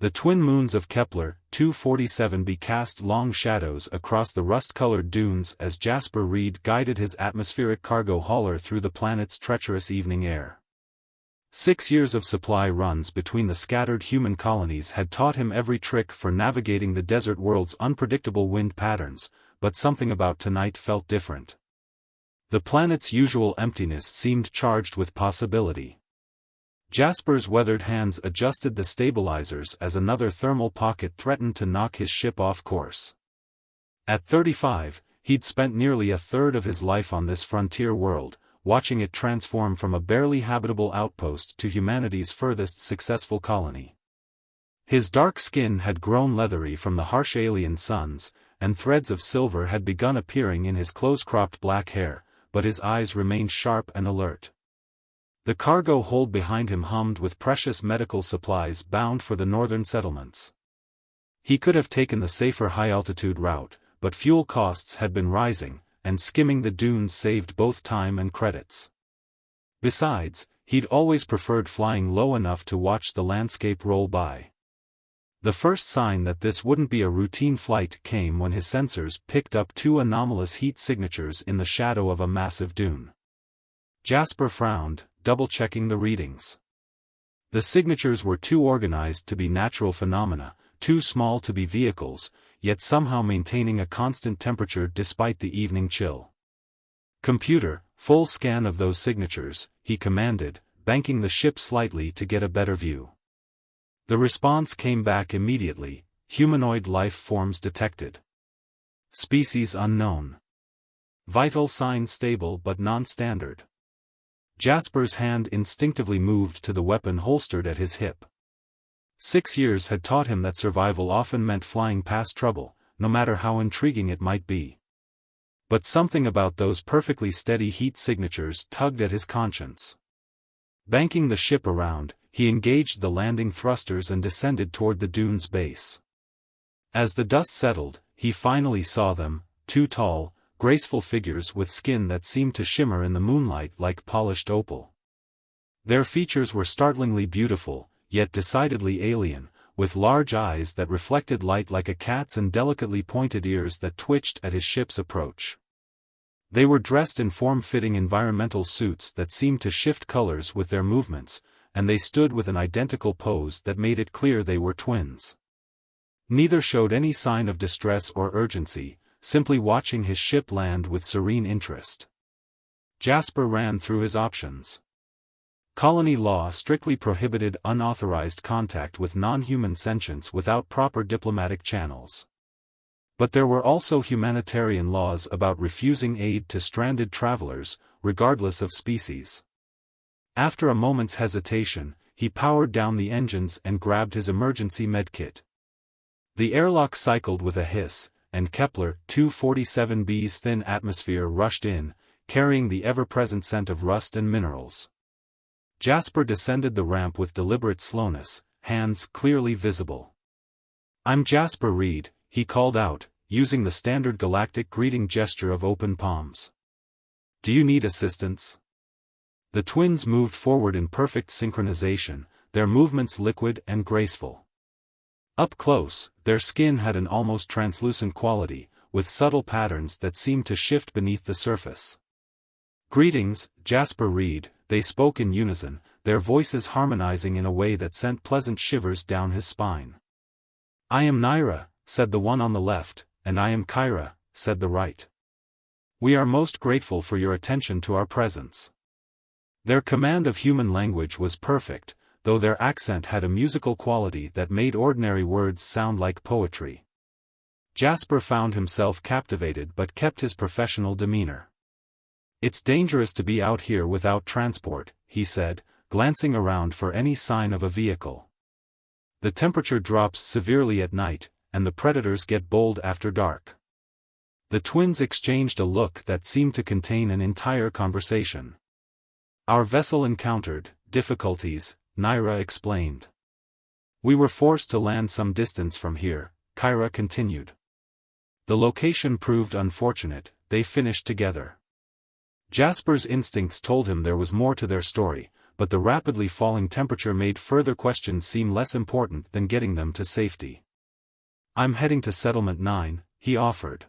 The twin moons of Kepler 247b cast long shadows across the rust-colored dunes as Jasper Reed guided his atmospheric cargo hauler through the planet's treacherous evening air. 6 years of supply runs between the scattered human colonies had taught him every trick for navigating the desert world's unpredictable wind patterns, but something about tonight felt different. The planet's usual emptiness seemed charged with possibility. Jasper's weathered hands adjusted the stabilizers as another thermal pocket threatened to knock his ship off course. At 35, he'd spent nearly a third of his life on this frontier world, watching it transform from a barely habitable outpost to humanity's furthest successful colony. His dark skin had grown leathery from the harsh alien suns, and threads of silver had begun appearing in his close-cropped black hair, but his eyes remained sharp and alert. The cargo hold behind him hummed with precious medical supplies bound for the northern settlements. He could have taken the safer high-altitude route, but fuel costs had been rising, and skimming the dunes saved both time and credits. Besides, he'd always preferred flying low enough to watch the landscape roll by. The first sign that this wouldn't be a routine flight came when his sensors picked up 2 anomalous heat signatures in the shadow of a massive dune. Jasper frowned, double-checking the readings. The signatures were too organized to be natural phenomena, too small to be vehicles, yet somehow maintaining a constant temperature despite the evening chill. "Computer, full scan of those signatures," he commanded, banking the ship slightly to get a better view. The response came back immediately: humanoid life forms detected. Species unknown. Vital signs stable but non-standard. Jasper's hand instinctively moved to the weapon holstered at his hip. 6 years had taught him that survival often meant flying past trouble, no matter how intriguing it might be. But something about those perfectly steady heat signatures tugged at his conscience. Banking the ship around, he engaged the landing thrusters and descended toward the dune's base. As the dust settled, he finally saw them, 2 tall, graceful figures with skin that seemed to shimmer in the moonlight like polished opal. Their features were startlingly beautiful, yet decidedly alien, with large eyes that reflected light like a cat's and delicately pointed ears that twitched at his ship's approach. They were dressed in form-fitting environmental suits that seemed to shift colors with their movements, and they stood with an identical pose that made it clear they were twins. Neither showed any sign of distress or urgency, simply watching his ship land with serene interest. Jasper ran through his options. Colony law strictly prohibited unauthorized contact with non-human sentients without proper diplomatic channels. But there were also humanitarian laws about refusing aid to stranded travelers, regardless of species. After a moment's hesitation, he powered down the engines and grabbed his emergency medkit. The airlock cycled with a hiss, and Kepler 247b's thin atmosphere rushed in, carrying the ever-present scent of rust and minerals. Jasper descended the ramp with deliberate slowness, hands clearly visible. "I'm Jasper Reed," he called out, using the standard galactic greeting gesture of open palms. "Do you need assistance?" The twins moved forward in perfect synchronization, their movements liquid and graceful. Up close, their skin had an almost translucent quality, with subtle patterns that seemed to shift beneath the surface. "Greetings, Jasper Reed," they spoke in unison, their voices harmonizing in a way that sent pleasant shivers down his spine. "I am Naira," said the one on the left, "and I am Kyra," said the right. "We are most grateful for your attention to our presence." Their command of human language was perfect, though their accent had a musical quality that made ordinary words sound like poetry. Jasper found himself captivated but kept his professional demeanor. "It's dangerous to be out here without transport," he said, glancing around for any sign of a vehicle. "The temperature drops severely at night, and the predators get bold after dark." The twins exchanged a look that seemed to contain an entire conversation. "Our vessel encountered difficulties," Naira explained. "We were forced to land some distance from here," Kyra continued. "The location proved unfortunate," they finished together. Jasper's instincts told him there was more to their story, but the rapidly falling temperature made further questions seem less important than getting them to safety. "I'm heading to Settlement 9, he offered.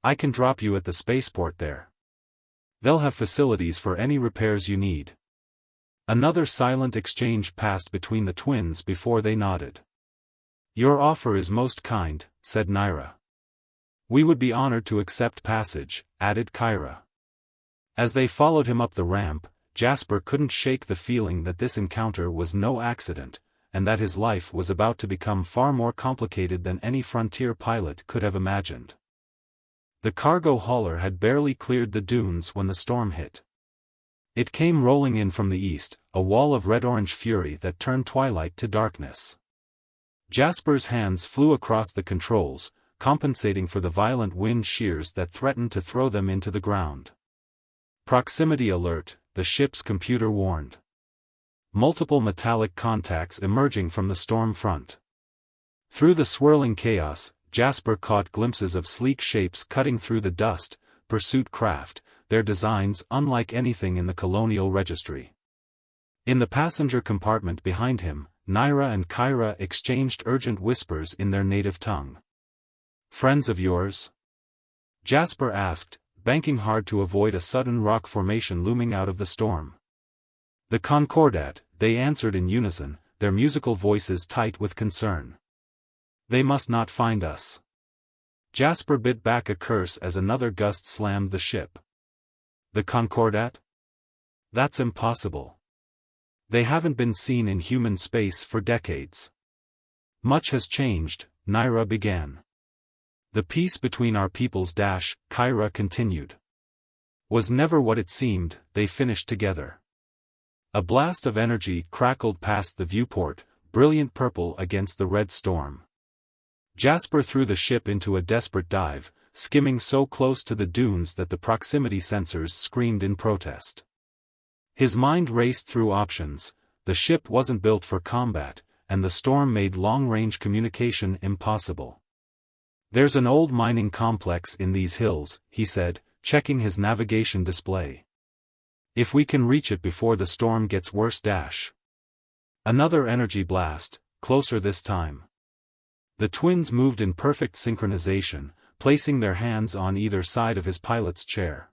"I can drop you at the spaceport there. They'll have facilities for any repairs you need." Another silent exchange passed between the twins before they nodded. "Your offer is most kind," said Naira. "We would be honored to accept passage," added Kyra. As they followed him up the ramp, Jasper couldn't shake the feeling that this encounter was no accident, and that his life was about to become far more complicated than any frontier pilot could have imagined. The cargo hauler had barely cleared the dunes when the storm hit. It came rolling in from the east, a wall of red-orange fury that turned twilight to darkness. Jasper's hands flew across the controls, compensating for the violent wind shears that threatened to throw them into the ground. "Proximity alert," the ship's computer warned. Multiple metallic contacts emerging from the storm front. Through the swirling chaos, Jasper caught glimpses of sleek shapes cutting through the dust, pursuit craft, their designs unlike anything in the colonial registry. In the passenger compartment behind him, Naira and Kyra exchanged urgent whispers in their native tongue. "Friends of yours?" Jasper asked, banking hard to avoid a sudden rock formation looming out of the storm. "The Concordat," they answered in unison, their musical voices tight with concern. "They must not find us." Jasper bit back a curse as another gust slammed the ship. "The Concordat? That's impossible. They haven't been seen in human space for decades." "Much has changed," Naira began. "The peace between our peoples, Kyra continued. Was never what it seemed," they finished together. A blast of energy crackled past the viewport, brilliant purple against the red storm. Jasper threw the ship into a desperate dive, skimming so close to the dunes that the proximity sensors screamed in protest. His mind raced through options. The ship wasn't built for combat, and the storm made long-range communication impossible. "There's an old mining complex in these hills," he said, checking his navigation display. "If we can reach it before the storm gets worse. Another energy blast, closer this time. The twins moved in perfect synchronization, placing their hands on either side of his pilot's chair.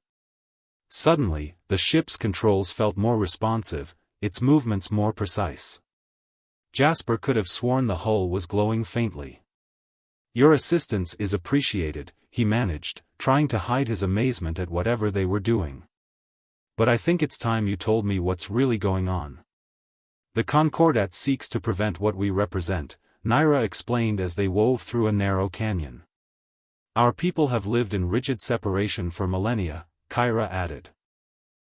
Suddenly, the ship's controls felt more responsive, its movements more precise. Jasper could have sworn the hull was glowing faintly. "Your assistance is appreciated," he managed, trying to hide his amazement at whatever they were doing. "But I think it's time you told me what's really going on." "The Concordat seeks to prevent what we represent," Naira explained as they wove through a narrow canyon. "Our people have lived in rigid separation for millennia," Kyra added.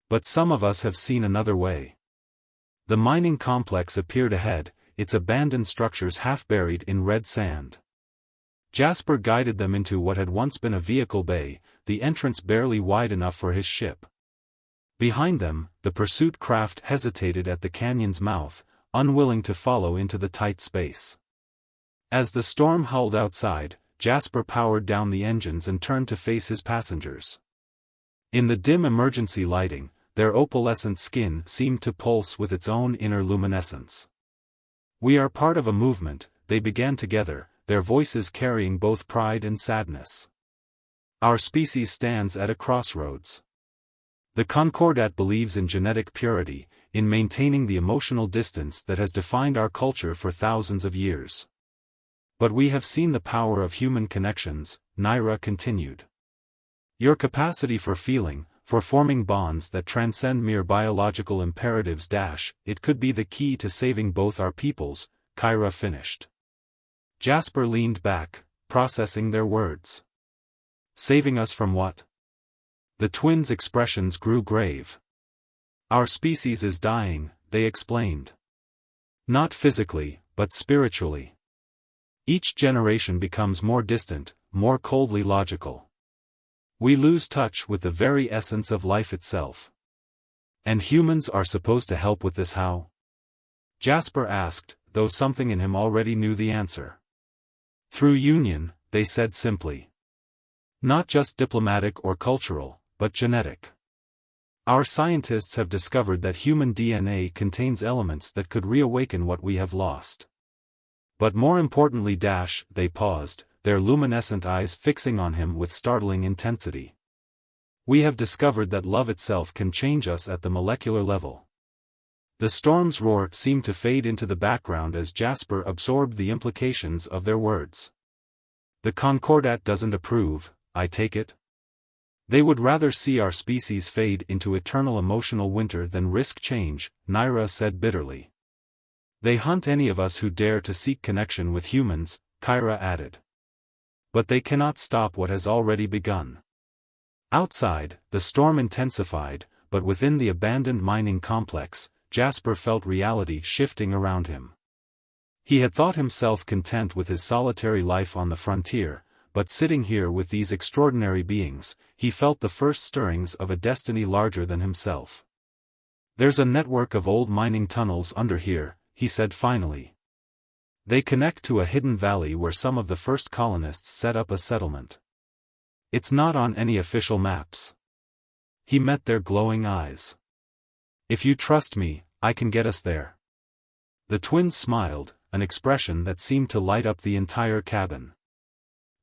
"But some of us have seen another way." The mining complex appeared ahead, its abandoned structures half buried in red sand. Jasper guided them into what had once been a vehicle bay, the entrance barely wide enough for his ship. Behind them, the pursuit craft hesitated at the canyon's mouth, unwilling to follow into the tight space. As the storm howled outside, Jasper powered down the engines and turned to face his passengers. In the dim emergency lighting, their opalescent skin seemed to pulse with its own inner luminescence. "We are part of a movement," they began together, their voices carrying both pride and sadness. "Our species stands at a crossroads. The Concordat believes in genetic purity, in maintaining the emotional distance that has defined our culture for thousands of years. But we have seen the power of human connections," Naira continued. "Your capacity for feeling, for forming bonds that transcend mere biological imperatives. It could be the key to saving both our peoples," Kyra finished. Jasper leaned back, processing their words. "Saving us from what?" The twins' expressions grew grave. "Our species is dying," they explained. "Not physically, but spiritually. Each generation becomes more distant, more coldly logical. We lose touch with the very essence of life itself. And humans are supposed to help with this. How?" Jasper asked, though something in him already knew the answer. "Through union," they said simply. "Not just diplomatic or cultural, but genetic. Our scientists have discovered that human DNA contains elements that could reawaken what we have lost. But more importantly, they paused, their luminescent eyes fixing on him with startling intensity. We have discovered that love itself can change us at the molecular level. The storm's roar seemed to fade into the background as Jasper absorbed the implications of their words. The Concordat doesn't approve, I take it? They would rather see our species fade into eternal emotional winter than risk change, Naira said bitterly. They hunt any of us who dare to seek connection with humans, Kyra added. But they cannot stop what has already begun. Outside, the storm intensified, but within the abandoned mining complex, Jasper felt reality shifting around him. He had thought himself content with his solitary life on the frontier, but sitting here with these extraordinary beings, he felt the first stirrings of a destiny larger than himself. There's a network of old mining tunnels under here, he said finally. They connect to a hidden valley where some of the first colonists set up a settlement. It's not on any official maps. He met their glowing eyes. If you trust me, I can get us there. The twins smiled, an expression that seemed to light up the entire cabin.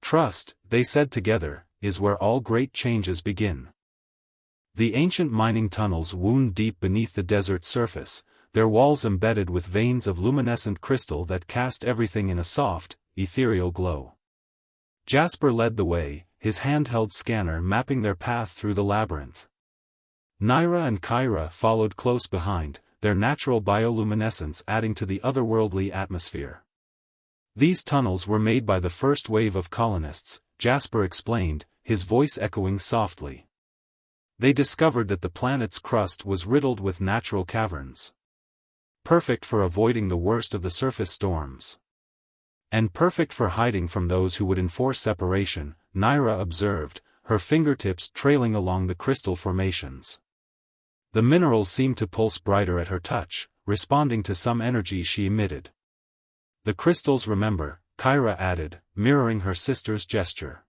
Trust, they said together, is where all great changes begin. The ancient mining tunnels wound deep beneath the desert surface, their walls embedded with veins of luminescent crystal that cast everything in a soft, ethereal glow. Jasper led the way, his handheld scanner mapping their path through the labyrinth. Naira and Kyra followed close behind, their natural bioluminescence adding to the otherworldly atmosphere. These tunnels were made by the first wave of colonists, Jasper explained, his voice echoing softly. They discovered that the planet's crust was riddled with natural caverns. Perfect for avoiding the worst of the surface storms. And perfect for hiding from those who would enforce separation, Naira observed, her fingertips trailing along the crystal formations. The minerals seemed to pulse brighter at her touch, responding to some energy she emitted. The crystals remember, Kyra added, mirroring her sister's gesture.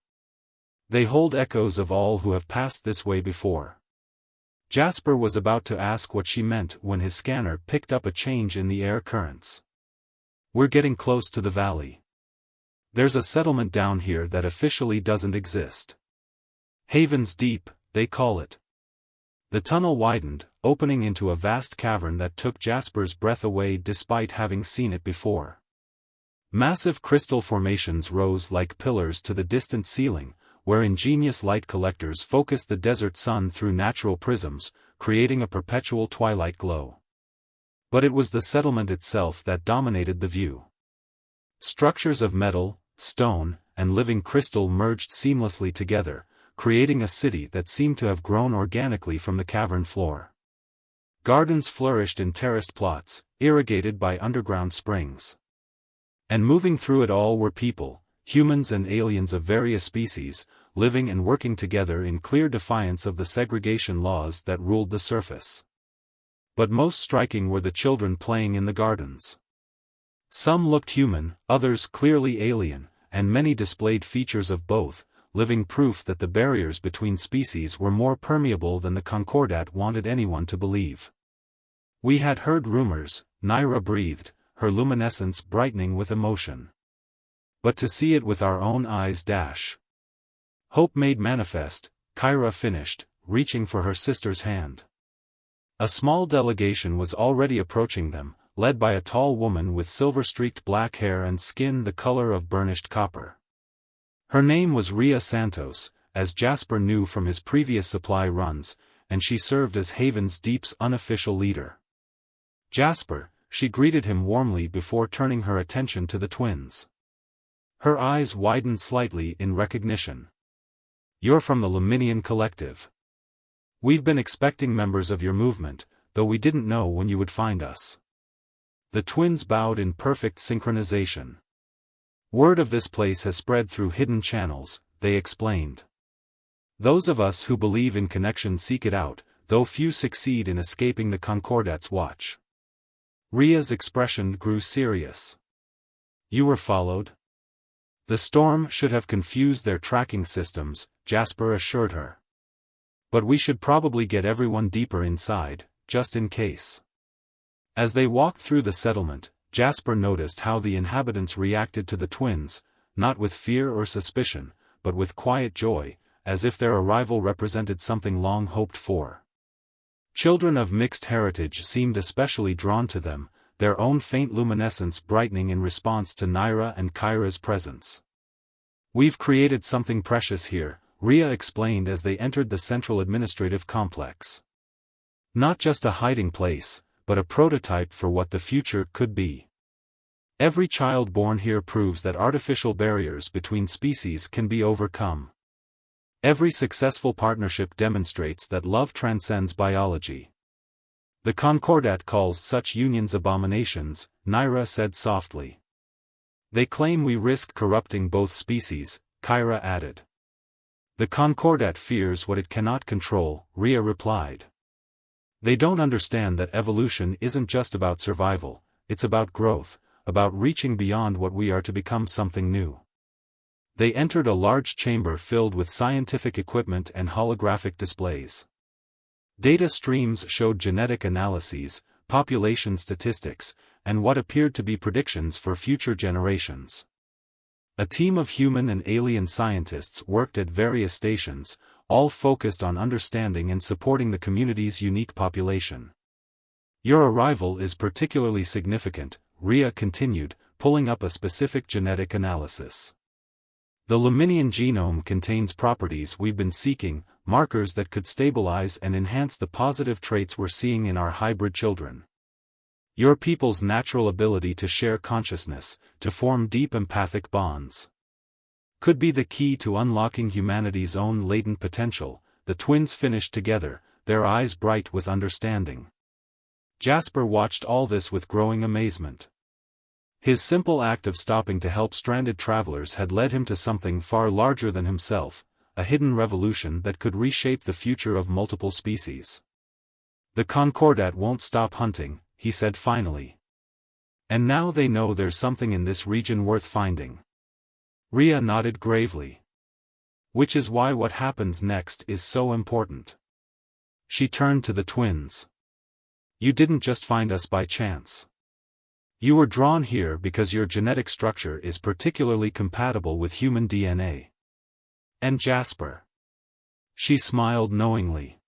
They hold echoes of all who have passed this way before. Jasper was about to ask what she meant when his scanner picked up a change in the air currents. We're getting close to the valley. There's a settlement down here that officially doesn't exist. Haven's Deep, they call it. The tunnel widened, opening into a vast cavern that took Jasper's breath away despite having seen it before. Massive crystal formations rose like pillars to the distant ceiling, where ingenious light collectors focused the desert sun through natural prisms, creating a perpetual twilight glow. But it was the settlement itself that dominated the view. Structures of metal, stone, and living crystal merged seamlessly together, creating a city that seemed to have grown organically from the cavern floor. Gardens flourished in terraced plots, irrigated by underground springs. And moving through it all were people, humans and aliens of various species, living and working together in clear defiance of the segregation laws that ruled the surface. But most striking were the children playing in the gardens. Some looked human, others clearly alien, and many displayed features of both, living proof that the barriers between species were more permeable than the Concordat wanted anyone to believe. We had heard rumors, Naira breathed, her luminescence brightening with emotion. But to see it with our own eyes. Hope made manifest, Kyra finished, reaching for her sister's hand. A small delegation was already approaching them, led by a tall woman with silver-streaked black hair and skin the color of burnished copper. Her name was Ria Santos, as Jasper knew from his previous supply runs, and she served as Haven's Deep's unofficial leader. Jasper, she greeted him warmly before turning her attention to the twins. Her eyes widened slightly in recognition. You're from the Luminian Collective. We've been expecting members of your movement, though we didn't know when you would find us. The twins bowed in perfect synchronization. Word of this place has spread through hidden channels, they explained. Those of us who believe in connection seek it out, though few succeed in escaping the Concordat's watch. Ria's expression grew serious. You were followed? The storm should have confused their tracking systems, Jasper assured her. But we should probably get everyone deeper inside, just in case. As they walked through the settlement, Jasper noticed how the inhabitants reacted to the twins, not with fear or suspicion, but with quiet joy, as if their arrival represented something long hoped for. Children of mixed heritage seemed especially drawn to them, their own faint luminescence brightening in response to Naira and Kyra's presence. "We've created something precious here," Rhea explained as they entered the central administrative complex. "Not just a hiding place, but a prototype for what the future could be. Every child born here proves that artificial barriers between species can be overcome. Every successful partnership demonstrates that love transcends biology. The Concordat calls such unions abominations," Naira said softly. "They claim we risk corrupting both species," Kyra added. "The Concordat fears what it cannot control," Rhea replied. "They don't understand that evolution isn't just about survival, it's about growth, about reaching beyond what we are to become something new." They entered a large chamber filled with scientific equipment and holographic displays. Data streams showed genetic analyses, population statistics, and what appeared to be predictions for future generations. A team of human and alien scientists worked at various stations, all focused on understanding and supporting the community's unique population. "Your arrival is particularly significant," Rhea continued, pulling up a specific genetic analysis. "The Luminian genome contains properties we've been seeking, markers that could stabilize and enhance the positive traits we're seeing in our hybrid children. Your people's natural ability to share consciousness, to form deep empathic bonds, could be the key to unlocking humanity's own latent potential." The twins finished together, their eyes bright with understanding. Jasper watched all this with growing amazement. His simple act of stopping to help stranded travelers had led him to something far larger than himself, a hidden revolution that could reshape the future of multiple species. "The Concordat won't stop hunting," he said finally. "And now they know there's something in this region worth finding." Rhea nodded gravely. "Which is why what happens next is so important." She turned to the twins. "You didn't just find us by chance. You were drawn here because your genetic structure is particularly compatible with human DNA. And Jasper." She smiled knowingly.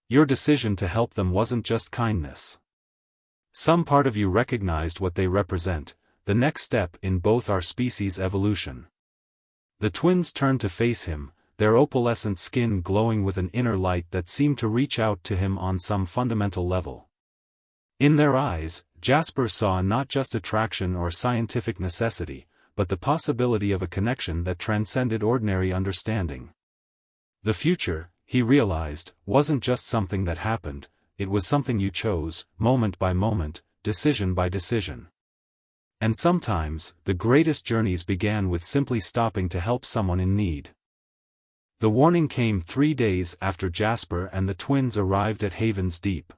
"Your decision to help them wasn't just kindness. Some part of you recognized what they represent, the next step in both our species' evolution." The twins turned to face him, their opalescent skin glowing with an inner light that seemed to reach out to him on some fundamental level. In their eyes, Jasper saw not just attraction or scientific necessity, but the possibility of a connection that transcended ordinary understanding. The future, he realized, wasn't just something that happened, it was something you chose, moment by moment, decision by decision. And sometimes, the greatest journeys began with simply stopping to help someone in need. The warning came 3 days after Jasper and the twins arrived at Haven's Deep.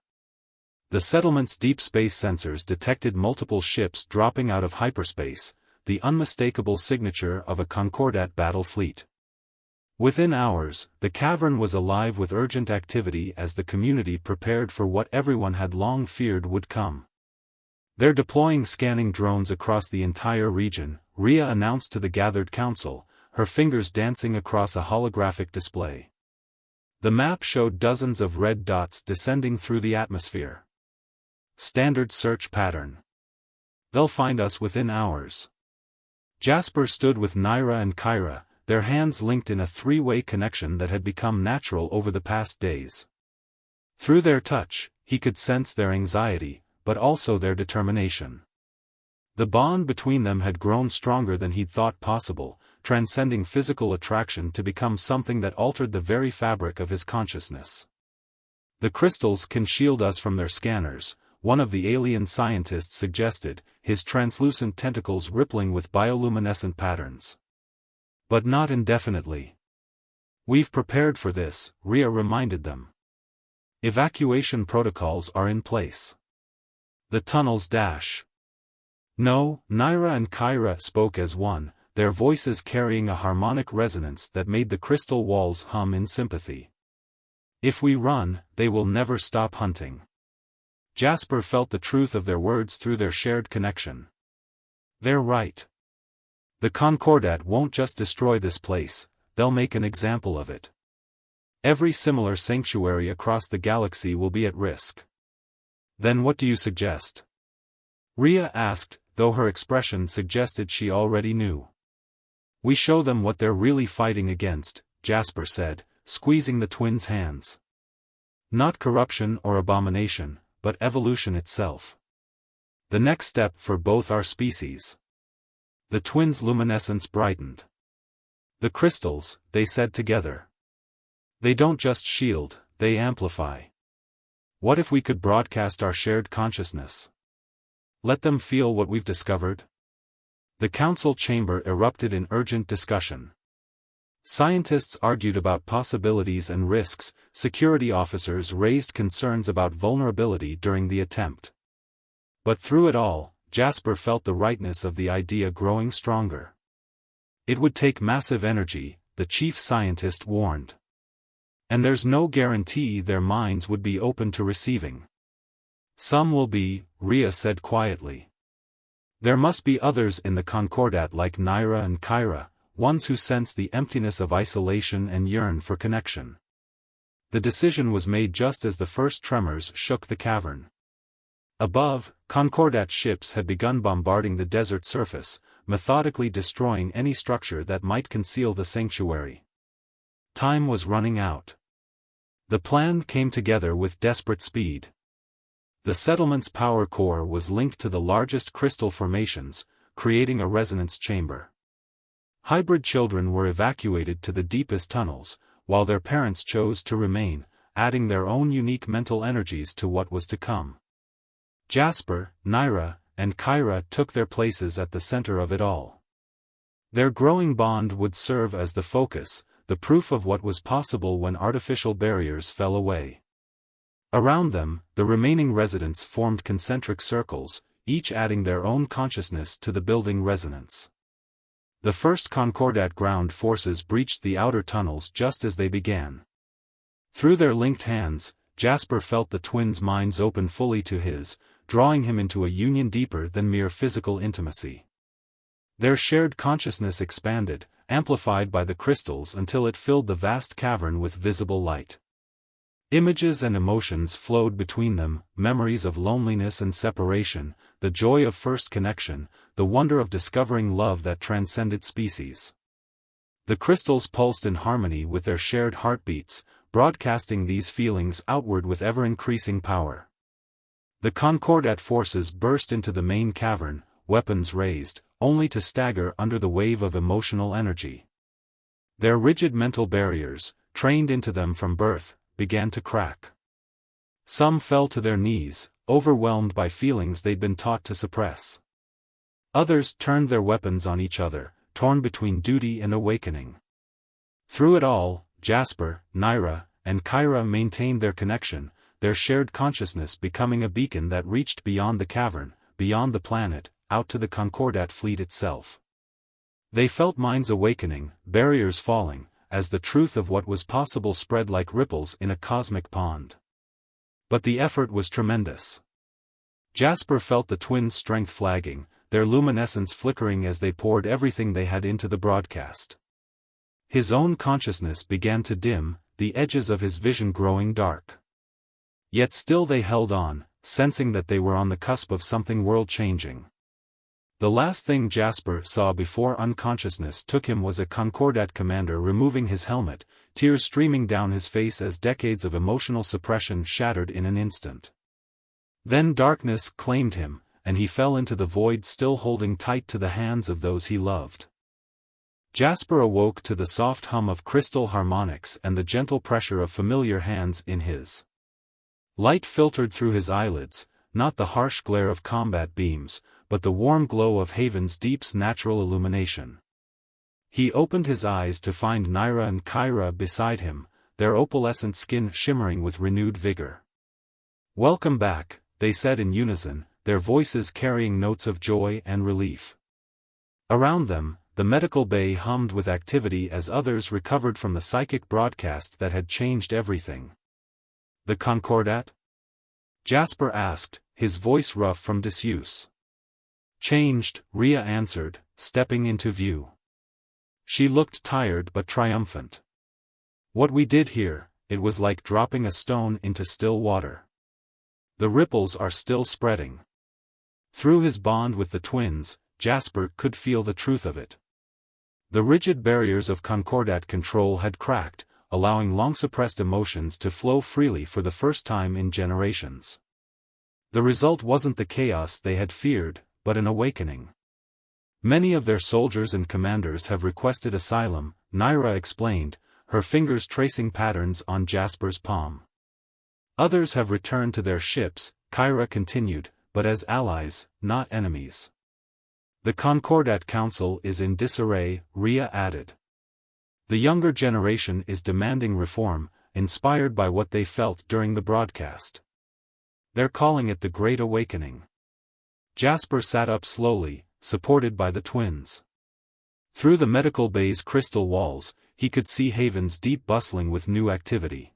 The settlement's deep space sensors detected multiple ships dropping out of hyperspace, the unmistakable signature of a Concordat battle fleet. Within hours, the cavern was alive with urgent activity as the community prepared for what everyone had long feared would come. "They're deploying scanning drones across the entire region," Rhea announced to the gathered council, her fingers dancing across a holographic display. The map showed dozens of red dots descending through the atmosphere. "Standard search pattern. They'll find us within hours." Jasper stood with Naira and Kyra, their hands linked in a three-way connection that had become natural over the past days. Through their touch, he could sense their anxiety, but also their determination. The bond between them had grown stronger than he'd thought possible, transcending physical attraction to become something that altered the very fabric of his consciousness. "The crystals can shield us from their scanners," one of the alien scientists suggested, his translucent tentacles rippling with bioluminescent patterns. "But not indefinitely. We've prepared for this," Rhea reminded them. "Evacuation protocols are in place. The tunnels dash." "No," Naira and Kyra spoke as one, their voices carrying a harmonic resonance that made the crystal walls hum in sympathy. If we run, they will never stop hunting. Jasper felt the truth of their words through their shared connection. They're right. The Concordat won't just destroy this place, they'll make an example of it. Every similar sanctuary across the galaxy will be at risk. Then what do you suggest? Rhea asked, though her expression suggested she already knew. We show them what they're really fighting against, Jasper said, squeezing the twins' hands. Not corruption or abomination, but evolution itself. The next step for both our species. The twins' luminescence brightened. The crystals, they said together. They don't just shield, they amplify. What if we could broadcast our shared consciousness? Let them feel what we've discovered? The council chamber erupted in urgent discussion. Scientists argued about possibilities and risks, security officers raised concerns about vulnerability during the attempt. But through it all, Jasper felt the rightness of the idea growing stronger. It would take massive energy, the chief scientist warned. And there's no guarantee their minds would be open to receiving. Some will be, Rhea said quietly. There must be others in the Concordat like Naira and Kyra, ones who sense the emptiness of isolation and yearn for connection. The decision was made just as the first tremors shook the cavern. Above, Concordat ships had begun bombarding the desert surface, methodically destroying any structure that might conceal the sanctuary. Time was running out. The plan came together with desperate speed. The settlement's power core was linked to the largest crystal formations, creating a resonance chamber. Hybrid children were evacuated to the deepest tunnels, while their parents chose to remain, adding their own unique mental energies to what was to come. Jasper, Naira, and Kyra took their places at the center of it all. Their growing bond would serve as the focus, the proof of what was possible when artificial barriers fell away. Around them, the remaining residents formed concentric circles, each adding their own consciousness to the building resonance. The first Concordat ground forces breached the outer tunnels just as they began. Through their linked hands, Jasper felt the twins' minds open fully to his, drawing him into a union deeper than mere physical intimacy. Their shared consciousness expanded, amplified by the crystals until it filled the vast cavern with visible light. Images and emotions flowed between them, memories of loneliness and separation, the joy of first connection, the wonder of discovering love that transcended species. The crystals pulsed in harmony with their shared heartbeats, broadcasting these feelings outward with ever-increasing power. The Concordat forces burst into the main cavern, weapons raised, only to stagger under the wave of emotional energy. Their rigid mental barriers, trained into them from birth, began to crack. Some fell to their knees, overwhelmed by feelings they'd been taught to suppress. Others turned their weapons on each other, torn between duty and awakening. Through it all, Jasper, Naira, and Kyra maintained their connection, their shared consciousness becoming a beacon that reached beyond the cavern, beyond the planet, out to the Concordat fleet itself. They felt minds awakening, barriers falling, as the truth of what was possible spread like ripples in a cosmic pond. But the effort was tremendous. Jasper felt the twins' strength flagging, their luminescence flickering as they poured everything they had into the broadcast. His own consciousness began to dim, the edges of his vision growing dark. Yet still they held on, sensing that they were on the cusp of something world-changing. The last thing Jasper saw before unconsciousness took him was a Concordat commander removing his helmet, tears streaming down his face as decades of emotional suppression shattered in an instant. Then darkness claimed him, and he fell into the void, still holding tight to the hands of those he loved. Jasper awoke to the soft hum of crystal harmonics and the gentle pressure of familiar hands in his. Light filtered through his eyelids, not the harsh glare of combat beams, but the warm glow of Haven's Deep's natural illumination. He opened his eyes to find Naira and Kyra beside him, their opalescent skin shimmering with renewed vigor. "Welcome back," they said in unison, their voices carrying notes of joy and relief. Around them, the medical bay hummed with activity as others recovered from the psychic broadcast that had changed everything. The Concordat? Jasper asked, his voice rough from disuse. Changed, Rhea answered, stepping into view. She looked tired but triumphant. What we did here, it was like dropping a stone into still water. The ripples are still spreading. Through his bond with the twins, Jasper could feel the truth of it. The rigid barriers of Concordat control had cracked, allowing long-suppressed emotions to flow freely for the first time in generations. The result wasn't the chaos they had feared, but an awakening. Many of their soldiers and commanders have requested asylum, Naira explained, her fingers tracing patterns on Jasper's palm. Others have returned to their ships, Kyra continued, but as allies, not enemies. The Concordat Council is in disarray, Rhea added. The younger generation is demanding reform, inspired by what they felt during the broadcast. They're calling it the Great Awakening. Jasper sat up slowly, supported by the twins. Through the medical bay's crystal walls, he could see Haven's deep bustling with new activity.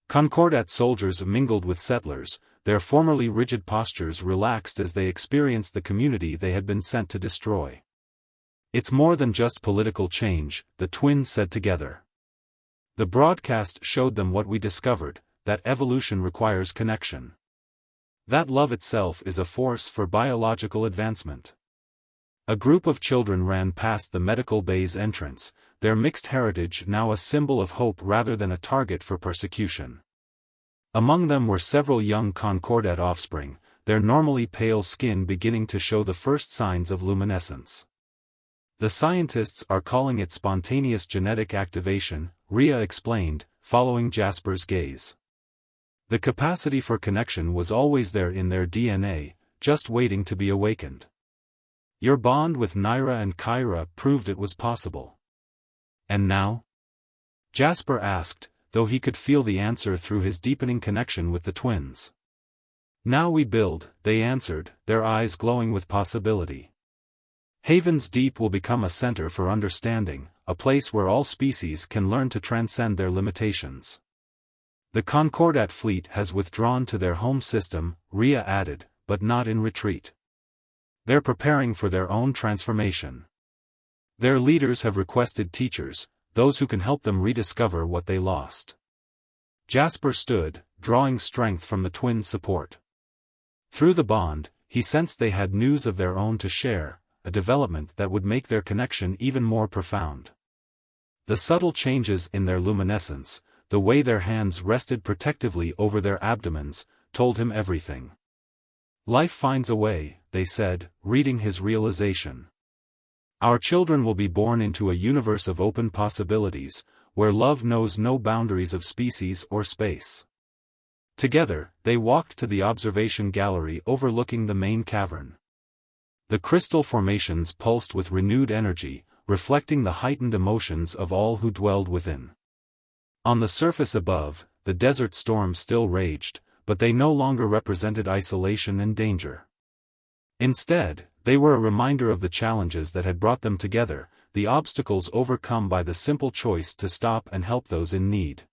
Concordat soldiers mingled with settlers, their formerly rigid postures relaxed as they experienced the community they had been sent to destroy. It's more than just political change, the twins said together. The broadcast showed them what we discovered, that evolution requires connection. That love itself is a force for biological advancement. A group of children ran past the medical bay's entrance, their mixed heritage now a symbol of hope rather than a target for persecution. Among them were several young Concordat offspring, their normally pale skin beginning to show the first signs of luminescence. The scientists are calling it spontaneous genetic activation, Rhea explained, following Jasper's gaze. The capacity for connection was always there in their DNA, just waiting to be awakened. Your bond with Naira and Kyra proved it was possible. And now? Jasper asked, though he could feel the answer through his deepening connection with the twins. Now we build, they answered, their eyes glowing with possibility. Haven's Deep will become a center for understanding, a place where all species can learn to transcend their limitations. The Concordat fleet has withdrawn to their home system, Rhea added, but not in retreat. They're preparing for their own transformation. Their leaders have requested teachers, those who can help them rediscover what they lost. Jasper stood, drawing strength from the twins' support. Through the bond, he sensed they had news of their own to share, a development that would make their connection even more profound. The subtle changes in their luminescence, the way their hands rested protectively over their abdomens, told him everything. Life finds a way, they said, reading his realization. Our children will be born into a universe of open possibilities, where love knows no boundaries of species or space. Together, they walked to the observation gallery overlooking the main cavern. The crystal formations pulsed with renewed energy, reflecting the heightened emotions of all who dwelled within. On the surface above, the desert storm still raged, but they no longer represented isolation and danger. Instead, they were a reminder of the challenges that had brought them together, the obstacles overcome by the simple choice to stop and help those in need.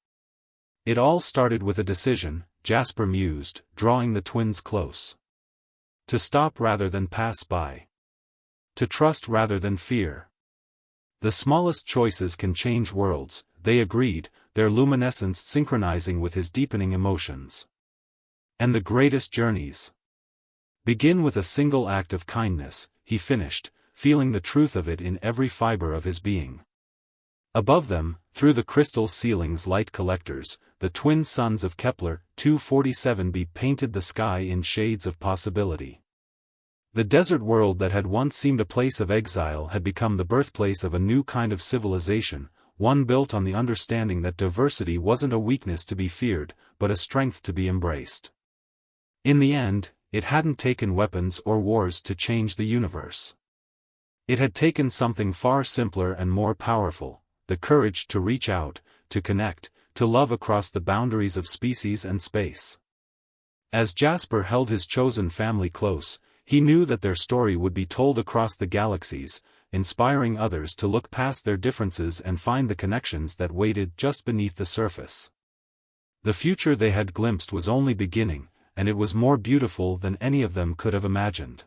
It all started with a decision, Jasper mused, drawing the twins close. To stop rather than pass by. To trust rather than fear. The smallest choices can change worlds, they agreed, their luminescence synchronizing with his deepening emotions. And the greatest journeys begin with a single act of kindness, he finished, feeling the truth of it in every fiber of his being. Above them, through the crystal ceiling's light collectors, the twin suns of Kepler 247b painted the sky in shades of possibility. The desert world that had once seemed a place of exile had become the birthplace of a new kind of civilization, one built on the understanding that diversity wasn't a weakness to be feared, but a strength to be embraced. In the end, it hadn't taken weapons or wars to change the universe. It had taken something far simpler and more powerful, the courage to reach out, to connect, to love across the boundaries of species and space. As Jasper held his chosen family close, he knew that their story would be told across the galaxies, inspiring others to look past their differences and find the connections that waited just beneath the surface. The future they had glimpsed was only beginning, and it was more beautiful than any of them could have imagined.